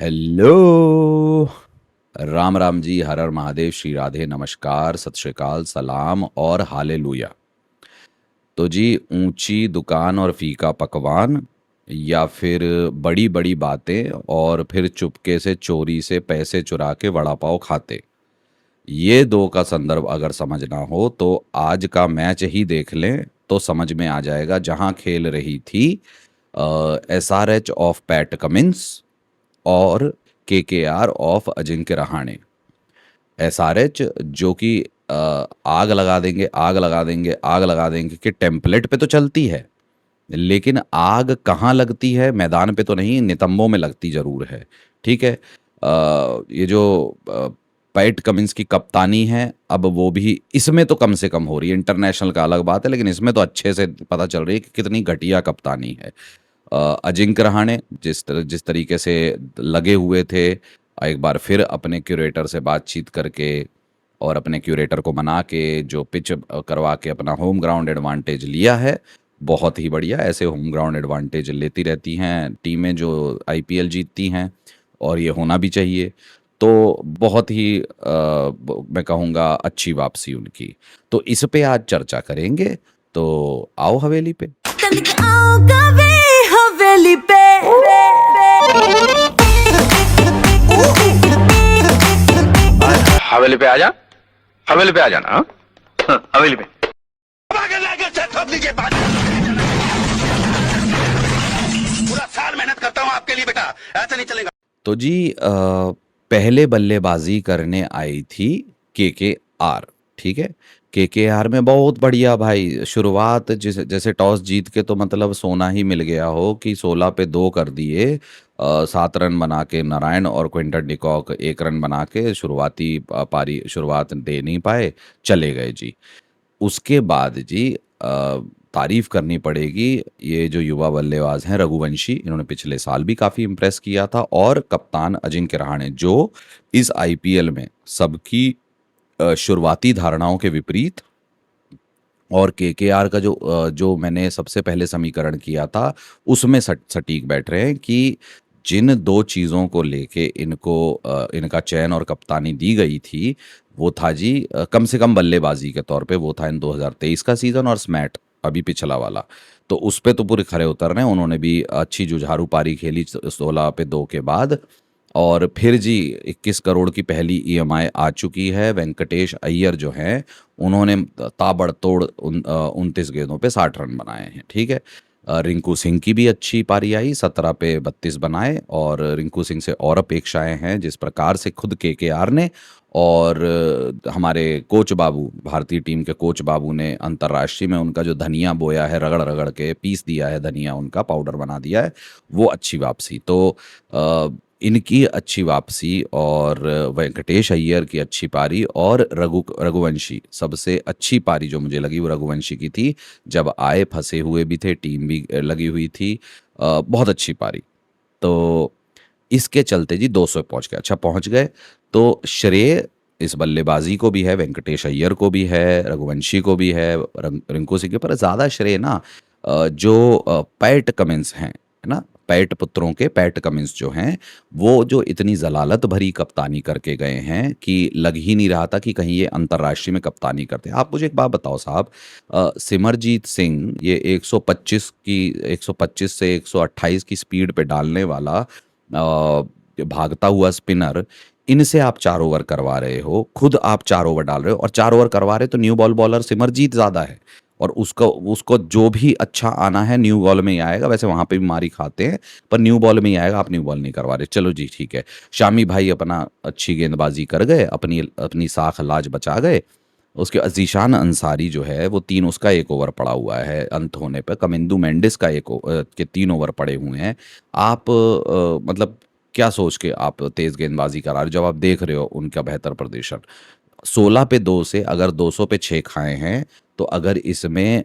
Hello. Ram Ram ji, हर हर महादेव, श्री राधे, नमस्कार, सत श्री अकाल, सलाम और हालेलुया। तो जी, ऊंची दुकान और फीका पकवान, या फिर बड़ी बड़ी बातें और फिर चुपके से चोरी से पैसे चुरा के वड़ा पाव खाते, ये दो का संदर्भ अगर समझना हो तो आज का मैच ही देख लें तो समझ में आ जाएगा। जहां खेल रही थी SRH ऑफ पैट कमिंस और KKR of Ajinkya Rahane. SRH जो कि आग लगा देंगे, आग लगा देंगे, आग लगा देंगे कि टेम्पलेट पे तो चलती है, लेकिन आग कहाँ लगती है? मैदान पे तो नहीं, नितंबों में लगती जरूर है। ठीक है। ये जो पैट कमिंस की कप्तानी है, अब वो भी इसमें तो कम से कम हो रही है। इंटरनेशनल का अलग बात है, लेकिन इसमें तो अच्छे से पता चल रही है कि कितनी घटिया कप्तानी है। अजिंक्य रहाणे जिस तरीके से लगे हुए थे, एक बार फिर अपने क्यूरेटर से बातचीत करके और अपने क्यूरेटर को मना के जो पिच करवा के अपना होम ग्राउंड एडवांटेज लिया है। बहुत ही बढ़िया। ऐसे होम ग्राउंड एडवांटेज लेती रहती हैं टीमें जो IPL जीतती हैं, और ये होना भी चाहिए। तो बहुत ही मैं कहूँगा अच्छी वापसी उनकी। तो इस पे आज चर्चा करेंगे, तो आओ हवेली पे। तनिक आओ कभी हवेली पे। हवेली पे आ जा, हवेली पे आ जाना। हाँ? हवेली पे पूरा साल मेहनत करता हूँ आपके लिए बेटा, ऐसा नहीं चलेगा। तो जी पहले बल्लेबाजी करने आई थी KKR। ठीक है। KKR में बहुत बढ़िया भाई शुरुआत, जैसे टॉस जीत के तो मतलब सोना ही मिल गया हो कि 16 पे 2 कर दिए। 7 रन बना के नारायण और क्विंटन डिकॉक 1 रन बना के शुरुआती पारी शुरुआत दे नहीं पाए, चले गए जी। उसके बाद जी तारीफ करनी पड़ेगी, ये जो युवा बल्लेबाज हैं रघुवंशी, इन्होंने पिछले साल भी काफ़ी इम्प्रेस किया था। और कप्तान अजिंक्य रहाणे जो इस IPL में सबकी शुरुआती धारणाओं के विपरीत, और KKR का जो मैंने सबसे पहले समीकरण किया था उसमें सटीक बैठ रहे हैं कि जिन दो चीज़ों को लेके इनका चयन और कप्तानी दी गई थी, वो था जी कम से कम बल्लेबाजी के तौर पे वो था इन 2023 का सीज़न और स्मैट अभी पिछला वाला। तो उस पे तो पूरे खरे उतर रहे हैं। उन्होंने भी अच्छी जुझारू पारी खेली 16 पे 2 के बाद। और फिर जी 21 करोड़ की पहली EMI आ चुकी है। वेंकटेश अय्यर जो हैं, उन्होंने ताबड़तोड़ 29 गेंदों पे 60 रन बनाए हैं। ठीक है। रिंकू सिंह की भी अच्छी पारी आई, 17 पे 32 बनाए। और रिंकू सिंह से और अपेक्षाएं हैं, जिस प्रकार से खुद KKR ने और हमारे कोच बाबू, भारतीय टीम के कोच बाबू ने अंतर्राष्ट्रीय में उनका जो धनिया बोया है, रगड़ रगड़ के पीस दिया है, धनिया उनका पाउडर बना दिया है, वो अच्छी वापसी। तो इनकी अच्छी वापसी और वेंकटेश अय्यर की अच्छी पारी और रघुवंशी, सबसे अच्छी पारी जो मुझे लगी वो रघुवंशी की थी। जब आए फंसे हुए भी थे, टीम भी लगी हुई थी। बहुत अच्छी पारी। तो इसके चलते जी 200 पहुंच गए। अच्छा पहुंच गए तो श्रेय इस बल्लेबाजी को भी है, वेंकटेश अय्यर को भी है, रघुवंशी को भी है, रिंकू सिंह के, पर ज्यादा श्रेय ना जो पैट कमिंस हैं, है ना, पैट पुत्रों के पैट कमिंस जो हैं, वो जो इतनी जलालत भरी कप्तानी करके गए हैं कि लग ही नहीं रहा था कि कहीं ये अंतर्राष्ट्रीय में कप्तानी करते हैं। आप मुझे एक बात बताओ साहब, सिमरजीत सिंह ये 125 से 128 की स्पीड पे डालने वाला भागता हुआ स्पिनर, इनसे आप 4 ओवर करवा रहे हो, खुद आप 4 ओवर डाल रहे हो, और 4 ओवर करवा रहे तो न्यू बॉल बॉलर सिमरजीत ज्यादा है, और उसको उसको जो भी अच्छा आना है न्यू बॉल में ही आएगा। वैसे वहां पे भी मारी खाते हैं, पर न्यू बॉल में ही आएगा। आप न्यू बॉल नहीं करवा रहे, चलो जी ठीक है। शामी भाई अपना अच्छी गेंदबाजी कर गए, अपनी अपनी साख लाज बचा गए। उसके अजीशान अंसारी जो है वो 3, उसका 1 ओवर पड़ा हुआ है अंत होने पर। कमिंदू मेंडिस का के 3 ओवर पड़े हुए हैं। आप मतलब क्या सोच के आप तेज गेंदबाजी करा रहे हो जब आप देख रहे हो उनका बेहतर प्रदर्शन? 16 पे 2 से अगर 200 पे 6 खाए हैं, तो अगर इसमें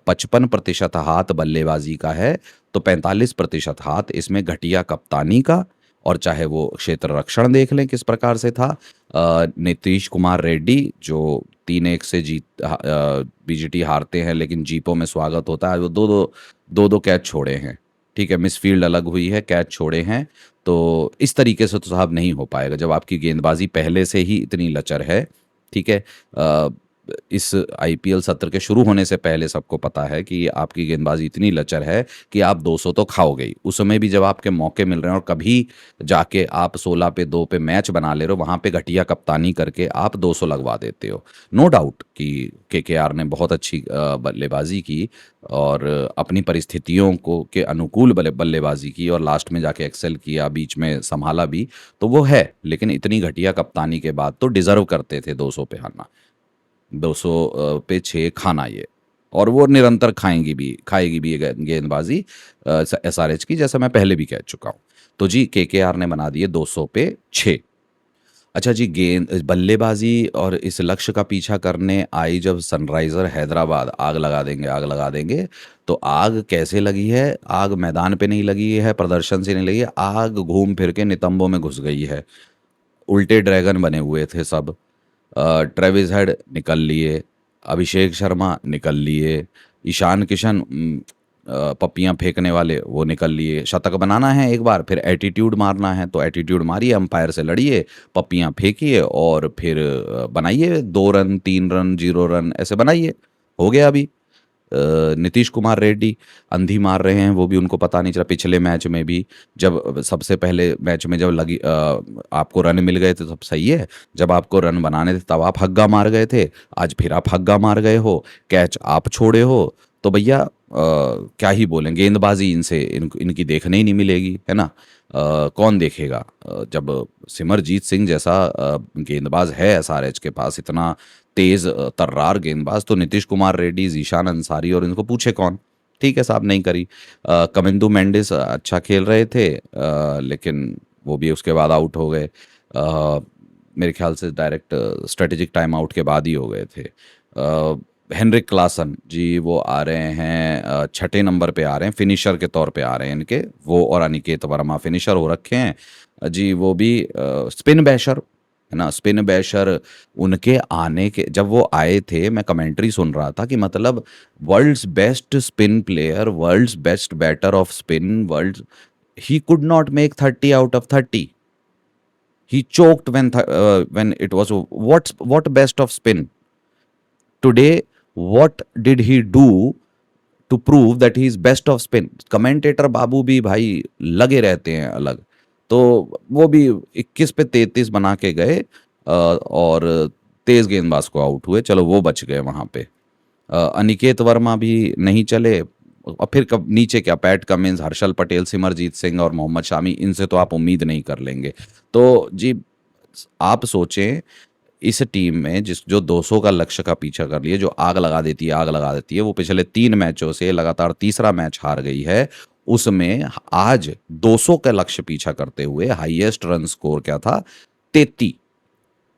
55% हाथ बल्लेबाजी का है, तो 45% हाथ इसमें घटिया कप्तानी का, और चाहे वो क्षेत्र रक्षण देख लें किस प्रकार से था। नीतीश कुमार रेड्डी जो 3-1 से BGT हारते हैं लेकिन जीपो में स्वागत होता है, वो दो दो कैच छोड़े हैं। ठीक है, मिसफील्ड अलग हुई है, कैच छोड़े हैं, तो इस तरीके से तो साहब नहीं हो पाएगा जब आपकी गेंदबाजी पहले से ही इतनी लचर है। ठीक है, इस आईपीएल सत्र के शुरू होने से पहले सबको पता है कि आपकी गेंदबाजी इतनी लचर है कि आप 200 तो खाओगे ही। उस समय भी जब आपके मौके मिल रहे हैं और कभी जाके आप 16 पे 2 पे मैच बना ले रहे हो, वहाँ पे घटिया कप्तानी करके आप 200 लगवा देते हो। नो डाउट कि केकेआर ने बहुत अच्छी बल्लेबाजी की और अपनी परिस्थितियों को के अनुकूल बल्लेबाजी की और लास्ट में जाके एक्सेल किया, बीच में संभाला भी, तो वो है। लेकिन इतनी घटिया कप्तानी के बाद तो डिजर्व करते थे 200 पे आना, 200 पे 6 खाना ये। और वो निरंतर खाएगी भी ये गेंदबाजी एसआरएच की, जैसा मैं पहले भी कह चुका हूँ। तो जी केकेआर ने बना दिए 200 पे 6। अच्छा जी, गेंद बल्लेबाजी और इस लक्ष्य का पीछा करने आई जब सनराइजर हैदराबाद आग लगा देंगे, आग लगा देंगे, तो आग कैसे लगी है? आग मैदान पे नहीं लगी है, प्रदर्शन से नहीं लगी है, आग घूम फिर के नितंबों में घुस गई है। उल्टे ड्रैगन बने हुए थे सब। ट्रेविस हेड निकल लिए, अभिषेक शर्मा निकल लिए, ईशान किशन पप्पियाँ फेंकने वाले वो निकल लिए। शतक बनाना है एक बार, फिर एटीट्यूड मारना है तो एटीट्यूड मारिए, अंपायर से लड़िए, पप्पियाँ फेंकिए और फिर बनाइए 2 रन 3 रन 0 रन ऐसे बनाइए। हो गया अभी। नीतीश कुमार रेड्डी अंधी मार रहे हैं, वो भी उनको पता नहीं चला। पिछले मैच में भी जब सबसे पहले मैच में जब आपको रन मिल गए थे तब सही है, जब आपको रन बनाने थे तब आप हग्गा मार गए थे, आज फिर आप हग्गा मार गए हो, कैच आप छोड़े हो। तो भैया क्या ही बोलें, गेंदबाजी इनकी देखने ही नहीं मिलेगी, है ना। कौन देखेगा? जब सिमरजीत सिंह जैसा गेंदबाज है एसआरएच के पास, इतना तेज तर्रार गेंदबाज, तो नीतीश कुमार रेड्डी, ज़ीशान अंसारी और इनको पूछे कौन? ठीक है साहब, नहीं करी। कमिंदु मेंडिस अच्छा खेल रहे थे, लेकिन वो भी उसके बाद आउट हो गए। मेरे ख्याल से डायरेक्ट स्ट्रेटेजिक टाइम आउट के बाद ही हो गए थे। हेनरिक क्लासन जी वो आ रहे हैं, छठे नंबर पे आ रहे हैं, फिनिशर के तौर पे आ रहे हैं इनके, वो और अनिकेत वर्मा फिनिशर हो रखे हैं जी। वो भी स्पिन बैशर, है ना, स्पिन बैशर। उनके आने के जब वो आए थे, मैं कमेंट्री सुन रहा था कि मतलब world's best spin player, world's best batter of spin, world, he could not make 30 out of 30। He choked when it was what best of spin today, what did he do to prove that he is best of spin? Commentator बाबू भी भाई लगे रहते हैं अलग, तो वो भी 21 पे 33 बना के गए और तेज गेंदबाज को आउट हुए, चलो वो बच गए वहां पे। अनिकेत वर्मा भी नहीं चले, और फिर कब नीचे क्या, पैट कमिंस, हर्षल पटेल, सिमरजीत सिंह और मोहम्मद शामी, इनसे तो आप उम्मीद नहीं कर लेंगे। तो जी आप सोचें, इस टीम में जो 200 का लक्ष्य का पीछा कर लिए, जो आग लगा देती है, आग लगा देती है, वो पिछले 3 मैचों से लगातार तीसरा मैच हार गई है। उसमें आज 200 का लक्ष्य पीछा करते हुए हाईएस्ट रन स्कोर क्या था? 33।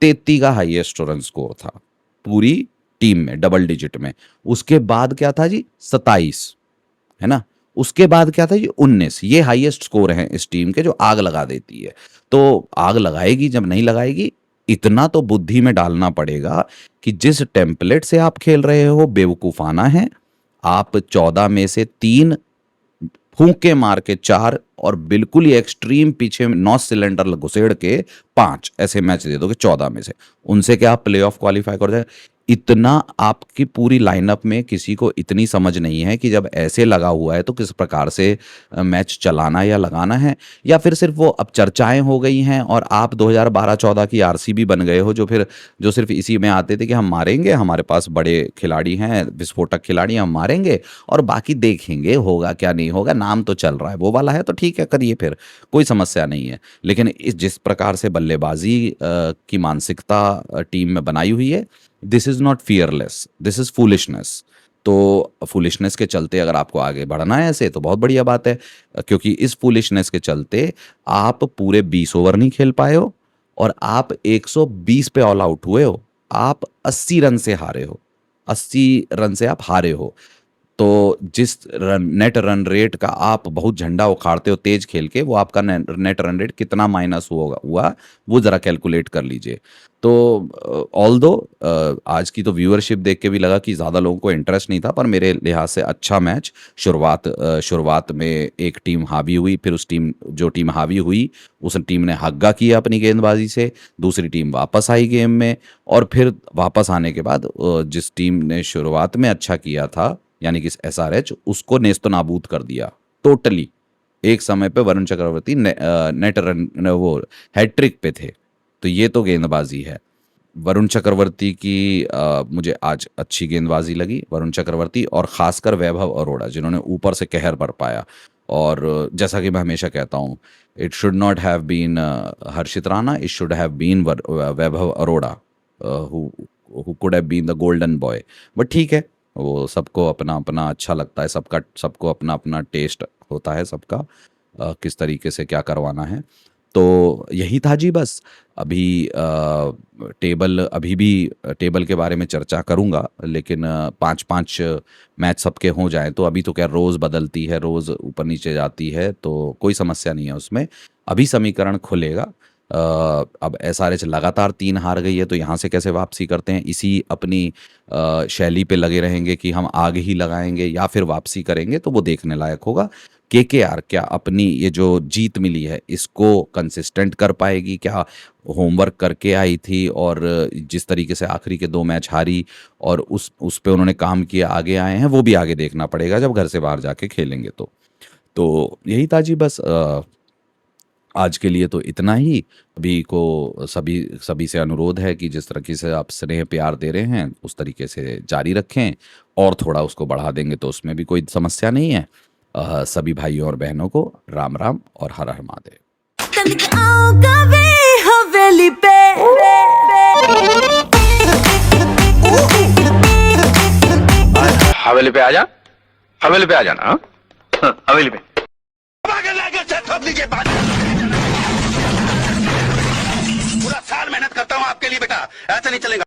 33 का हाईएस्ट रन स्कोर था पूरी टीम में, डबल डिजिट में। उसके बाद क्या था जी? 27, है ना। उसके बाद क्या था जी? 19। ये हाईएस्ट स्कोर हैं इस टीम के जो आग लगा देती है। तो आग लगाएगी जब नहीं लगाएगी, इतना तो बुद्धि में डालना पड़ेगा कि जिस टेम्पलेट से आप खेल रहे हो बेवकूफाना है। आप 14 में से 3 फूंके मार के 4 और बिल्कुल ही एक्सट्रीम पीछे 9 सिलेंडर घुसेड़ के 5 ऐसे मैच दे दोगे 14 में से, उनसे क्या आप प्लेऑफ क्वालिफाई कर जाए? इतना आपकी पूरी लाइनअप में किसी को इतनी समझ नहीं है कि जब ऐसे लगा हुआ है तो किस प्रकार से मैच चलाना या लगाना है। या फिर सिर्फ वो अब चर्चाएं हो गई हैं और आप 2012-14 की आरसीबी बन गए हो, जो सिर्फ इसी में आते थे कि हम मारेंगे, हमारे पास बड़े खिलाड़ी हैं, विस्फोटक खिलाड़ी, हम मारेंगे और बाकी देखेंगे होगा क्या नहीं होगा, नाम तो चल रहा है वो वाला है तो ठीक है करिए, फिर कोई समस्या नहीं है। लेकिन जिस प्रकार से बल्लेबाजी की मानसिकता टीम में बनाई हुई है, this is not fearless, this is foolishness. तो फूलिशनेस के चलते अगर आपको आगे बढ़ना है ऐसे तो बहुत बढ़िया बात है, क्योंकि इस फूलिशनेस के चलते आप पूरे 20 ओवर नहीं खेल पाए हो और आप 120 पे ऑल आउट हुए हो, आप 80 रन से हारे हो, 80 रन से आप हारे हो। तो जिस नेट रन रेट का आप बहुत झंडा उखाड़ते हो तेज खेल के, वो आपका नेट रन रेट कितना माइनस हुआ वो ज़रा कैलकुलेट कर लीजिए। तो ऑल्दो आज की तो व्यूअरशिप देख के भी लगा कि ज़्यादा लोगों को इंटरेस्ट नहीं था, पर मेरे लिहाज से अच्छा मैच। शुरुआत में एक टीम हावी हुई, फिर जो टीम हावी हुई उस टीम ने हग्गा किया अपनी गेंदबाजी से, दूसरी टीम वापस आई गेम में, और फिर वापस आने के बाद जिस टीम ने शुरुआत में अच्छा किया था यानी कि SRH, उसको नेस्तो नाबूद कर दिया टोटली। एक समय पे वरुण चक्रवर्ती नेट रन वो हैट्रिक पे थे। तो ये तो गेंदबाजी है। वरुण चक्रवर्ती की मुझे आज अच्छी गेंदबाजी लगी, वरुण चक्रवर्ती और ख़ासकर वैभव अरोड़ा, जिन्होंने ऊपर से कहर बरपाया। और जैसा कि मैं हमेशा कहता हूँ, it should not have been Harshit Rana, it should have been Vaibhav Arora, who could have been the golden boy. But ठीक है, वो सबको अपना अपना अच्छा लगता है, सबको अपना अपना टेस्ट होता है सबका, किस तरीके से क्या करवाना है। तो यही था जी बस। अभी टेबल के बारे में चर्चा करूंगा, लेकिन 5-5 मैच सबके हो जाएं तो अभी तो क्या रोज़ बदलती है, रोज़ ऊपर नीचे जाती है, तो कोई समस्या नहीं है उसमें। अभी समीकरण खुलेगा। अब SRH लगातार 3 हार गई है, तो यहाँ से कैसे वापसी करते हैं, इसी अपनी शैली पे लगे रहेंगे कि हम आगे ही लगाएंगे या फिर वापसी करेंगे, तो वो देखने लायक होगा। KKR क्या अपनी ये जो जीत मिली है इसको कंसिस्टेंट कर पाएगी, क्या होमवर्क करके आई थी और जिस तरीके से आखिरी के 2 मैच हारी और उस पे उन्होंने काम किया, आगे आए हैं, वो भी आगे देखना पड़ेगा जब घर से बाहर जाके खेलेंगे। तो यही था जी बस। आज के लिए तो इतना ही। अभी को सभी से अनुरोध है कि जिस तरीके से आप स्नेह प्यार दे रहे हैं उस तरीके से जारी रखें, और थोड़ा उसको बढ़ा देंगे तो उसमें भी कोई समस्या नहीं है। सभी भाइयों और बहनों को राम राम और हर हर महादेव। तनिक आओगा वे हवेली पे हवेली पे आ जा, हवेली पे आ जाना। हाँ? हवेली पे अब आगे लाके ठोक दीजिए बात। पूरा साल मेहनत करता हूँ आपके लिए बेटा, ऐसा नहीं चलेगा।